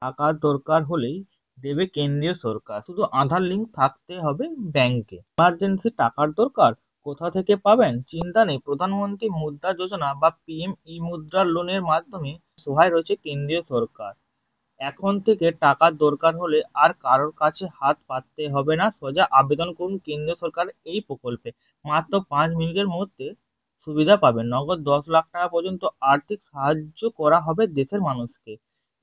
টাকার দরকার হলেই দেবে কেন্দ্রীয় সরকার, শুধু আধার লিঙ্ক থাকতে হবে ব্যাংকে। ইমার্জেন্সি টাকার দরকার, কোথা থেকে পাবেন চিন্তা নেই, প্রধানমন্ত্রী মুদ্রা যোজনা বা পিএম ই মুদ্রা লোনের মাধ্যমে সহায় রয়েছে কেন্দ্রীয় সরকার। এখন থেকে টাকার দরকার হলে আর কারোর কাছে হাত পাততে হবে না, সোজা আবেদন করুন কেন্দ্রীয় সরকার এই প্রকল্পে। মাত্র 5 মিনিটের মধ্যে সুবিধা পাবেন, নগদ 10 লাখ টাকা পর্যন্ত আর্থিক সাহায্য করা হবে দেশের মানুষকে।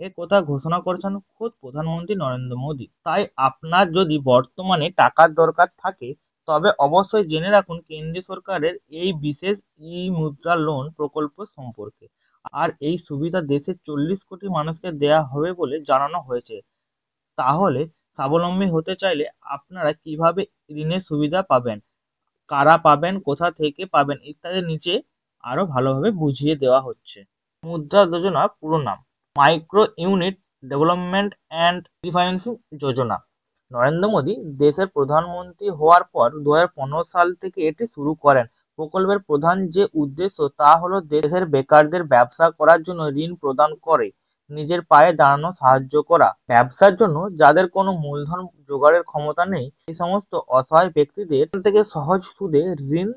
এ কথা ঘোষণা করেছেন খোদ প্রধানমন্ত্রী নরেন্দ্র মোদী। তাই আপনার যদি বর্তমানে টাকার দরকার থাকে, তবে অবশ্যই জেনে রাখুন কেন্দ্রীয় সরকারের এই বিশেষ ই মুদ্রা লোন প্রকল্প সম্পর্কে। আর এই সুবিধা দেশের 40 কোটি মানুষকে দেয়া হবে বলে জানানো হয়েছে। তাহলে স্বাবলম্বী হতে চাইলে আপনারা কিভাবে ঋণের সুবিধা পাবেন, কারা পাবেন, কোথা থেকে পাবেন ইত্যাদি নিচে আরো ভালোভাবে বুঝিয়ে দেওয়া হচ্ছে। মুদ্রা যোজনা পুরো নাম micro unit development and refinancing Yojana. Narendra Modi দেশের প্রধানমন্ত্রী হওয়ার পর 2015 সাল থেকে এটি শুরু করেন। প্রকল্পের প্রধান যে উদ্দেশ্য তা হলো দেশের বেকারদের ব্যবসা করার জন্য ঋণ প্রদান করে নিজের পায়ে দাঁড়ানো সাহায্য করা। ব্যবসার জন্য যাদের কোনো মূলধন জোগাড়ের ক্ষমতা নেই, এই সমস্ত অসহায় ব্যক্তিদের থেকে সহজ সুদে ঋণ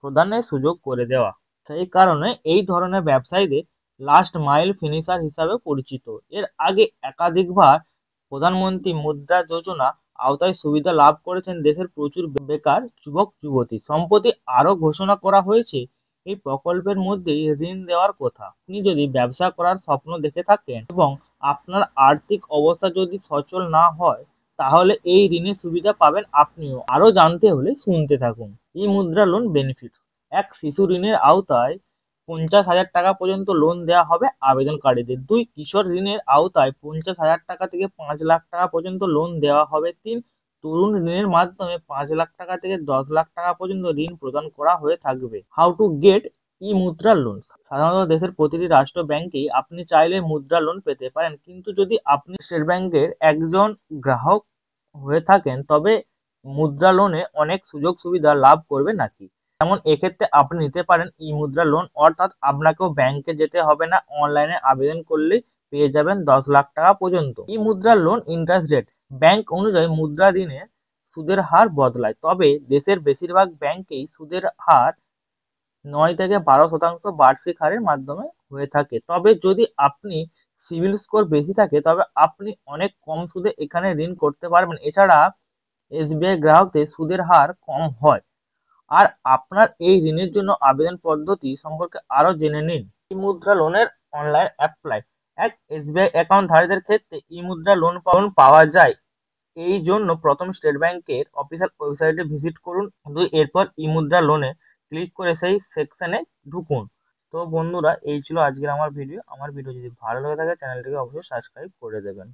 প্রদানের সুযোগ করে দেওয়া। সেই কারণে এই ধরনের ব্যবসায়ীদের লাস্ট মাইল ফিনিশার হিসাবে পরিচিত। এর আগে একাধিকবার প্রধানমন্ত্রী মুদ্রা যোজনা আওতায় সুবিধা লাভ করেছেন দেশের প্রচুর বেকার যুবক যুবতী। সম্প্রতি আরও ঘোষণা করা হয়েছে এই প্রকল্পের মধ্যেই ঋণ দেওয়ার কথা। আপনি যদি ব্যবসা করার স্বপ্ন দেখে থাকেন এবং আপনার আর্থিক অবস্থা যদি সচল না হয়, তাহলে এই ঋণের সুবিধা পাবেন আপনিও। আরও জানতে হলে শুনতে থাকুন। এই মুদ্রা লোন বেনিফিটস: এক, শিশু ঋণের আওতায় 50,000 টাকা পর্যন্ত লোন দেওয়া হবে আবেদনকারীদের। 2, কিশোর ঋণের আওতায় 50,000 টাকা থেকে 5 লাখ টাকা পর্যন্ত লোন দেওয়া হবে। 3, তরুণ ঋণের মাধ্যমে 5 লাখ টাকা থেকে 10 লাখ টাকা পর্যন্ত ঋণ প্রদান করা হয়ে থাকবে। হাউ টু গেট ই মুদ্রা লোন: সাধারণত দেশের প্রতিটি রাষ্ট্র ব্যাংকেই আপনি চাইলে মুদ্রা লোন পেতে পারেন, কিন্তু যদি আপনি স্টেট ব্যাংকের একজন গ্রাহক হয়ে থাকেন, তবে মুদ্রা লোনে অনেক সুযোগ সুবিধা লাভ করবে নাকি। যেমন এক্ষেত্রে আপনি নিতে পারেন ই মুদ্রা লোন, অর্থাৎ আপনাকেও ব্যাংকে যেতে হবে না, অনলাইনে আবেদন করলেই পেয়ে যাবেন 10 লাখ টাকা পর্যন্ত। ই মুদ্রা লোন ইন্টারেস্ট রেট: ব্যাংক অনুযায়ী মুদ্রা ঋণের সুদের হার বদলায়, তবে দেশের বেশিরভাগ ব্যাংকেই সুদের হার 9 থেকে 12% বার্ষিক হারের মাধ্যমে হয়ে থাকে। তবে যদি আপনি সিভিল স্কোর বেশি থাকে, তবে আপনি অনেক কম সুদে এখানে ঋণ করতে পারবেন। এছাড়া এসবিআই গ্রাহকদের সুদের হার কম হয়। আর আপনার এই ঋণের জন্য আবেদন পদ্ধতি সম্পর্কে আরো জেনে নিন। ই মুদ্রা লোনের অনলাইন অ্যাপ্লাই: এক, এসবিআই অ্যাকাউন্টধারীদের ক্ষেত্রে ই মুদ্রা লোন পাওয়া যায়। এই জন্য প্রথম স্টেট ব্যাংকের অফিসিয়াল ওয়েবসাইটে ভিজিট করুন। 2, এরপর ই মুদ্রা লোনে ক্লিক করে সেই সেকশনে ঢুকুন। তো বন্ধুরা, এই ছিল আজকের আমার ভিডিও। আমার ভিডিও যদি ভালো লেগে থাকে চ্যানেলটিকে অবশ্যই সাবস্ক্রাইব করে দেবেন।